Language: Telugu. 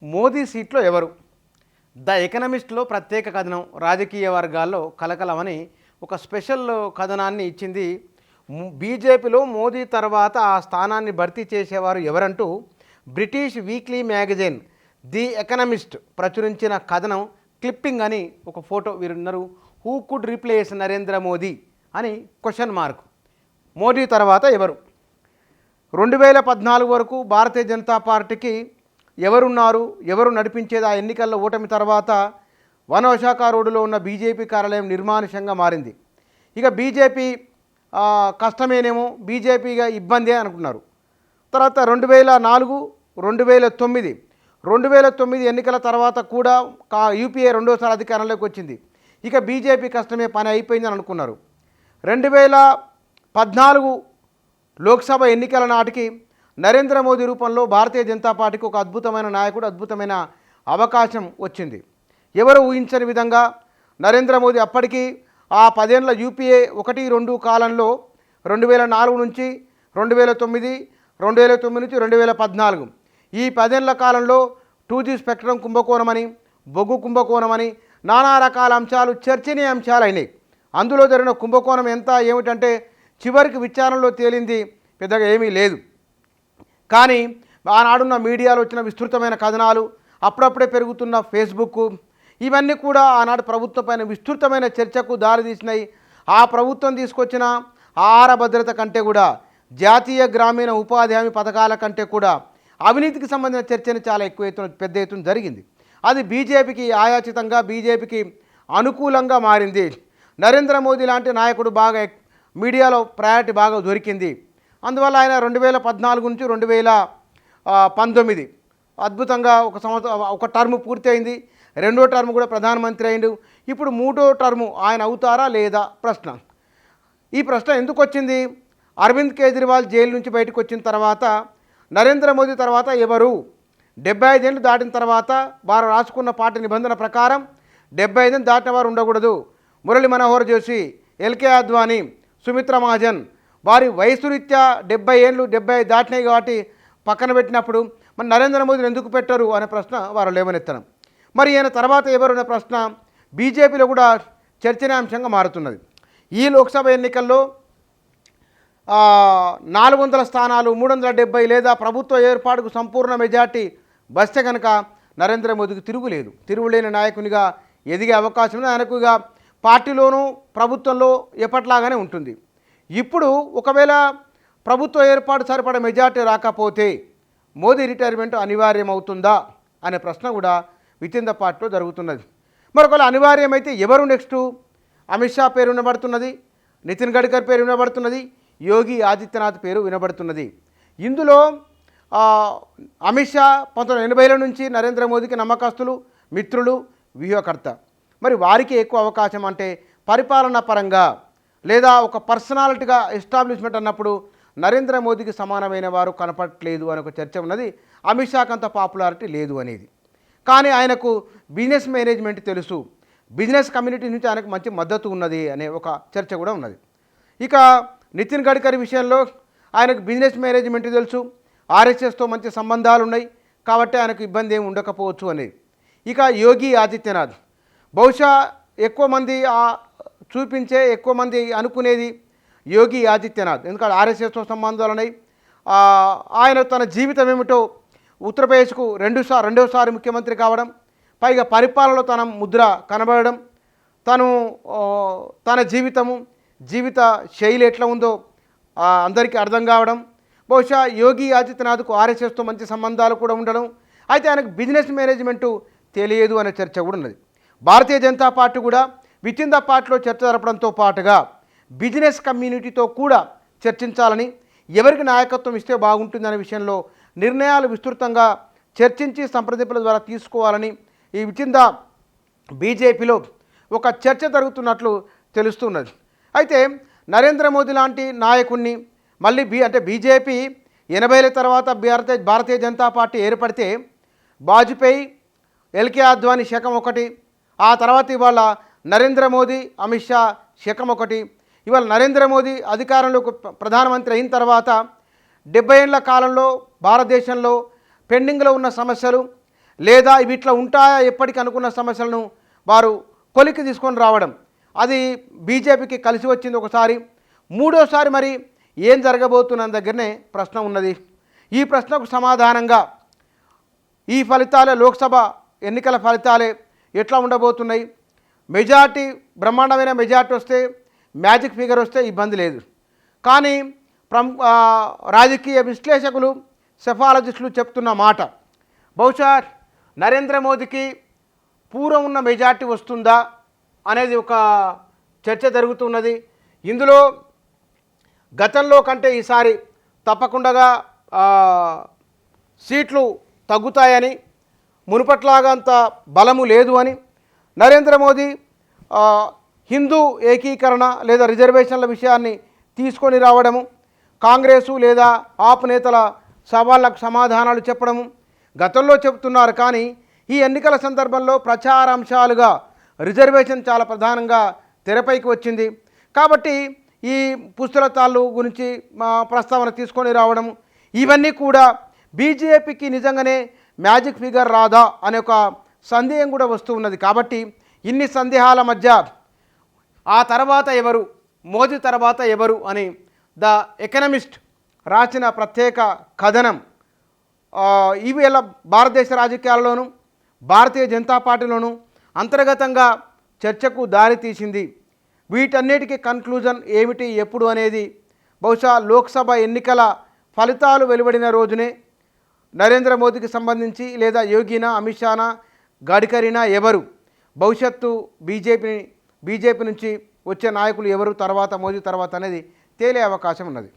మోదీ సీట్లో ఎవరు? ద ఎకనమిస్ట్లో ప్రత్యేక కథనం రాజకీయ వర్గాల్లో కలకలమని ఒక స్పెషల్ కథనాన్ని ఇచ్చింది. బీజేపీలో మోదీ తర్వాత ఆ స్థానాన్ని భర్తీ చేసేవారు ఎవరంటూ British weekly magazine the Economist ప్రచురించిన కథనం క్లిప్పింగ్ అని ఒక ఫోటో వీరున్నారు. Who could replace Narendra Modi అని క్వశ్చన్ మార్క్. మోదీ తర్వాత ఎవరు? 2014 వరకు భారతీయ జనతా పార్టీకి ఎవరున్నారు, ఎవరు నడిపించేది? ఆ ఎన్నికల్లో ఓటమి తర్వాత వనవశాఖ రోడ్డులో ఉన్న బీజేపీ కార్యాలయం నిర్మానుష్యంగా మారింది. ఇక బీజేపీ కష్టమేనేమో, బీజేపీగా ఇబ్బందే అనుకున్నారు. తర్వాత 2004, 2009 ఎన్నికల తర్వాత కూడా యూపీఏ రెండోసారి అధికారంలోకి వచ్చింది. ఇక బీజేపీ కష్టమే, పని అయిపోయిందని అనుకున్నారు. 2014 లోక్సభ ఎన్నికల నాటికి నరేంద్ర మోదీ రూపంలో భారతీయ జనతా పార్టీకి ఒక అద్భుతమైన నాయకుడు, అద్భుతమైన అవకాశం వచ్చింది. ఎవరు ఊహించని విధంగా నరేంద్ర మోదీ అప్పటికి ఆ 10 ఏళ్ల యూపీఏ 1-2 కాలంలో 2004 నుంచి 2009, 2009 నుంచి 2014 ఈ 10 ఏళ్ల కాలంలో 2G స్పెక్ట్రమ్ కుంభకోణమని, బొగ్గు కుంభకోణమని నానా రకాల అంశాలు చర్చనీయాంశాలు అయినాయి. అందులో జరిగిన కుంభకోణం ఎంత ఏమిటంటే చివరికి విచారణలో తేలింది పెద్దగా ఏమీ లేదు. కానీ ఆనాడున్న మీడియాలో వచ్చిన విస్తృతమైన కథనాలు, అప్పుడప్పుడే పెరుగుతున్న ఫేస్బుక్, ఇవన్నీ కూడా ఆనాడు ప్రభుత్వం పైన విస్తృతమైన చర్చకు దారితీసినాయి. ఆ ప్రభుత్వం తీసుకొచ్చిన ఆహార భద్రత కంటే కూడా, జాతీయ గ్రామీణ ఉపాధి హామీ పథకాల కంటే కూడా అవినీతికి సంబంధించిన చర్చని చాలా పెద్ద ఎత్తున జరిగింది. అది బీజేపీకి ఆయాచితంగా, బీజేపీకి అనుకూలంగా మారింది. నరేంద్ర మోదీ లాంటి నాయకుడు బాగా మీడియాలో ప్రయారిటీ బాగా దొరికింది. అందువల్ల ఆయన 2014 నుంచి 2019 అద్భుతంగా ఒక టర్మ్ పూర్తి అయింది. రెండో టర్మ్ కూడా ప్రధానమంత్రి అయిండు. ఇప్పుడు మూడో టర్ము ఆయన అవుతారా లేదా ప్రశ్న. ఈ ప్రశ్న ఎందుకు వచ్చింది? అరవింద్ కేజ్రీవాల్ జైలు నుంచి బయటకు వచ్చిన తర్వాత నరేంద్ర మోదీ తర్వాత ఎవరు? 75 ఏళ్ళు దాటిన తర్వాత వారు రాసుకున్న పార్టీ నిబంధన ప్రకారం 75 ఏళ్ళు దాటిన వారు ఉండకూడదు. మురళీ మనోహర్ జోషి, ఎల్కే అద్వానీ, సుమిత్రా మహాజన్ వారి వయసు రీత్యా 70 ఏళ్ళు 75 దాటినాయి కాబట్టి పక్కన పెట్టినప్పుడు మరి నరేంద్ర మోదీని ఎందుకు పెట్టరు అనే ప్రశ్న వారు లేవనెత్తడం. మరి ఈయన తర్వాత ఎవరు అనే ప్రశ్న బీజేపీలో కూడా చర్చనీయాంశంగా మారుతున్నది. ఈ లోక్సభ ఎన్నికల్లో 400 స్థానాలు 370 లేదా ప్రభుత్వ ఏర్పాటుకు సంపూర్ణ మెజార్టీ వస్తే కనుక నరేంద్ర మోదీకి తిరుగులేదు. తిరుగులేని నాయకునిగా ఎదిగే అవకాశం ఉంది. ఆయనకు ఇక పార్టీలోనూ ప్రభుత్వంలో ఎప్పట్లాగానే ఉంటుంది. ఇప్పుడు ఒకవేళ ప్రభుత్వ ఏర్పాటు సరిపడే మెజార్టీ రాకపోతే మోదీ రిటైర్మెంట్ అనివార్యమవుతుందా అనే ప్రశ్న కూడా వితిన్ ద పార్టీలో జరుగుతున్నది. మరొకవేళ అనివార్యమైతే ఎవరు నెక్స్ట్? అమిత్ షా పేరు వినబడుతున్నది, నితిన్ గడ్కరీ పేరు వినబడుతున్నది, యోగి ఆదిత్యనాథ్ పేరు వినబడుతున్నది. ఇందులో అమిత్ షా 1980ల నుంచి నరేంద్ర మోదీకి నమ్మకస్తులు, మిత్రులు, వ్యూహకర్త. మరి వారికి ఎక్కువ అవకాశం అంటే పరిపాలనా పరంగా లేదా ఒక పర్సనాలిటీగా ఎస్టాబ్లిష్మెంట్ అన్నప్పుడు నరేంద్ర మోదీకి సమానమైన వారు కనపడట్లేదు అని ఒక చర్చ ఉన్నది. అమిత్ షాకి అంత పాపులారిటీ లేదు అనేది. కానీ ఆయనకు బిజినెస్ మేనేజ్మెంట్ తెలుసు, బిజినెస్ కమ్యూనిటీ నుంచి ఆయనకు మంచి మద్దతు ఉన్నది అనే ఒక చర్చ కూడా ఉన్నది. ఇక నితిన్ గడ్కరీ విషయంలో ఆయనకు బిజినెస్ మేనేజ్మెంట్ తెలుసు, ఆర్ఎస్ఎస్తో మంచి సంబంధాలు ఉన్నాయి కాబట్టి ఆయనకు ఇబ్బంది ఏమి ఉండకపోవచ్చు అనేది. ఇక యోగి ఆదిత్యనాథ్ బహుశా ఎక్కువ మంది చూపించే, ఎక్కువ మంది అనుకునేది యోగి ఆదిత్యనాథ్. ఎందుకంటే ఆర్ఎస్ఎస్తో సంబంధాలు ఉన్నాయి. ఆయన తన జీవితం ఏమిటో ఉత్తరప్రదేశ్కు రెండోసారి ముఖ్యమంత్రి కావడం, పైగా పరిపాలనలో తన ముద్ర కనబడడం, తన జీవిత శైలి ఎట్లా ఉందో అందరికీ అర్థం కావడం, బహుశా యోగి ఆదిత్యనాథ్కు ఆర్ఎస్ఎస్తో మంచి సంబంధాలు కూడా ఉండడం, అయితే ఆయనకు బిజినెస్ మేనేజ్మెంటు తెలియదు అనే చర్చ కూడా ఉన్నది. భారతీయ జనతా పార్టీ కూడా వితిన్ ద పార్టీలో చర్చ జరపడంతో పాటుగా బిజినెస్ కమ్యూనిటీతో కూడా చర్చించాలని, ఎవరికి నాయకత్వం ఇస్తే బాగుంటుందనే విషయంలో నిర్ణయాలు విస్తృతంగా చర్చించి సంప్రదింపుల ద్వారా తీసుకోవాలని ఈ వితిన్ ద బీజేపీలో ఒక చర్చ జరుగుతున్నట్లు తెలుస్తున్నది. అయితే నరేంద్ర మోదీ లాంటి నాయకుడిని మళ్ళీ బీజేపీ 80ల తర్వాత భారతీయ జనతా పార్టీ ఏర్పడితే వాజ్పేయి, ఎల్కే అద్వానీ శకం ఒకటి, ఆ తర్వాత ఇవాళ నరేంద్ర మోదీ, అమిత్ షా శకం ఒకటి. ఇవాళ నరేంద్ర మోదీ అధికారంలోకి ప్రధానమంత్రి అయిన తర్వాత 70 ఏళ్ల కాలంలో భారతదేశంలో పెండింగ్లో ఉన్న సమస్యలు, లేదా ఇవి ఇట్లా ఉంటాయా ఎప్పటికీ అనుకున్న సమస్యలను వారు కొలిక్కి తీసుకొని రావడం, అది బీజేపీకి కలిసి వచ్చింది ఒకసారి. మూడోసారి మరి ఏం జరగబోతున్న దగ్గరనే ప్రశ్న ఉన్నది. ఈ ప్రశ్నకు సమాధానంగా ఈ ఫలితాలే, లోక్సభ ఎన్నికల ఫలితాలే ఎట్లా ఉండబోతున్నాయి, మెజార్టీ బ్రహ్మాండమైన మెజార్టీ వస్తే, మ్యాజిక్ ఫిగర్ వస్తే ఇబ్బంది లేదు. కానీ రాజకీయ విశ్లేషకులు, సెఫాలజిస్టులు చెప్తున్న మాట, బహుశా నరేంద్ర మోదీకి పూర్వం ఉన్న మెజార్టీ వస్తుందా అనేది ఒక చర్చ జరుగుతున్నది. ఇందులో గతంలో కంటే ఈసారి తప్పకుండా సీట్లు తగ్గుతాయని, మునుపట్లాగా అంత బలము లేదు అని, నరేంద్ర మోదీ హిందూ ఏకీకరణ లేదా రిజర్వేషన్ల విషయాన్ని తీసుకొని రావడము, కాంగ్రెసు లేదా ఆప్ నేతల సవాళ్ళకు సమాధానాలు చెప్పడము గతంలో చెబుతున్నారు. కానీ ఈ ఎన్నికల సందర్భంలో ప్రచారాంశాలుగా రిజర్వేషన్ చాలా ప్రధానంగా తెరపైకి వచ్చింది. కాబట్టి ఈ పుస్తల తాళ్ళు గురించి ప్రస్తావన తీసుకొని రావడం, ఇవన్నీ కూడా బీజేపీకి నిజంగానే మ్యాజిక్ ఫిగర్ రాదా అనే ఒక సందేహం కూడా వస్తూ ఉన్నది. కాబట్టి ఇన్ని సందేహాల మధ్య ఆ తర్వాత ఎవరు, మోదీ తర్వాత ఎవరు అని ద ఎకనమిస్ట్ రాసిన ప్రత్యేక కథనం ఈవేళ భారతదేశ రాజకీయాల్లోనూ భారతీయ జనతా పార్టీలోనూ అంతర్గతంగా చర్చకు దారి తీసింది. వీటన్నిటికీ కన్క్లూజన్ ఏమిటి, ఎప్పుడు అనేది బహుశా లోక్సభ ఎన్నికల ఫలితాలు వెలువడిన రోజునే నరేంద్ర మోదీకి సంబంధించి లేదా యోగినా, అమిత్ షానా, గడ్కరీనా ఎవరు, భవిష్యత్తు బీజేపీ నుంచి వచ్చే నాయకులు ఎవరు తర్వాత, మోదీ తర్వాత అనేది తేలే అవకాశం ఉన్నది.